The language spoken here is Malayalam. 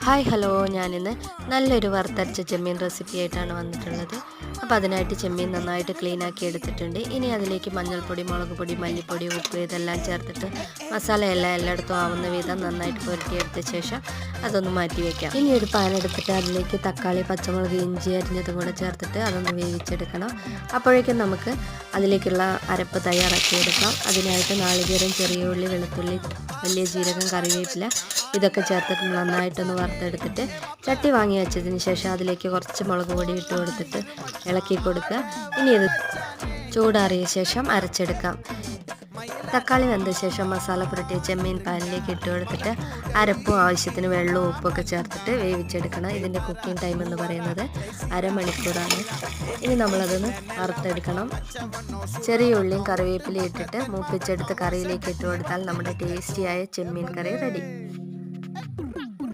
ഹായ് ഹലോ, ഞാനിന്ന് നല്ലൊരു വറുത്തരച്ച ചെമ്മീൻ റെസിപ്പി ആയിട്ടാണ് വന്നിട്ടുള്ളത്. അപ്പോൾ അതിനായിട്ട് ചെമ്മീൻ നന്നായിട്ട് ക്ലീൻ ആക്കി എടുത്തിട്ടുണ്ട്. ഇനി അതിലേക്ക് മഞ്ഞൾപ്പൊടി, മുളക് പൊടി, മല്ലിപ്പൊടി, ഉപ്പ് ഇതെല്ലാം ചേർത്തിട്ട് മസാലയെല്ലാം എല്ലായിടത്തും ആവുന്ന വിധം നന്നായിട്ട് പുരട്ടിയെടുത്ത ശേഷം അതൊന്ന് മാറ്റി വയ്ക്കാം. ഇനി ഒരു പാൻ എടുത്തിട്ട് അതിലേക്ക് തക്കാളി, പച്ചമുളക്, ഇഞ്ചി അരിഞ്ഞതും കൂടെ ചേർത്തിട്ട് അതൊന്ന് വേവിച്ചെടുക്കണം. അപ്പോഴേക്കും നമുക്ക് അതിലേക്കുള്ള അരപ്പ് തയ്യാറാക്കിയെടുക്കാം. അതിനായിട്ട് നാളികേരം, ചെറിയ ഉള്ളി, വെളുത്തുള്ളി, വലിയ ജീരകം, കറിവേപ്പില ഇതൊക്കെ ചേർത്തിട്ട് നന്നായിട്ടൊന്ന് വറുത്തെടുത്തിട്ട് ചട്ടി വാങ്ങി വെച്ചതിന് ശേഷം അതിലേക്ക് കുറച്ച് മുളക് പൊടി ഇട്ട് കൊടുത്തിട്ട് ഇളക്കി കൊടുക്കുക. ഇനി ഇത് ചൂടാറിയ ശേഷം അരച്ചെടുക്കാം. തക്കാളി വെന്ത ശേഷം മസാല പുരട്ടിയ ചെമ്മീൻ പാനിലേക്ക് ഇട്ട് കൊടുത്തിട്ട് അരപ്പും ആവശ്യത്തിന് വെള്ളവും ഉപ്പൊക്കെ ചേർത്തിട്ട് വേവിച്ചെടുക്കണം. ഇതിൻ്റെ കുക്കിംഗ് ടൈം എന്ന് പറയുന്നത് അരമണിക്കൂറാണ്. ഇനി നമ്മളതൊന്ന് വറുത്തെടുക്കണം. ചെറിയ ഉള്ളിയും കറിവേപ്പിലയും ഇട്ടിട്ട് മൂപ്പിച്ചെടുത്ത് കറിയിലേക്ക് ഇട്ട് കൊടുത്താൽ നമ്മുടെ ടേസ്റ്റിയായ ചെമ്മീൻ കറി റെഡി.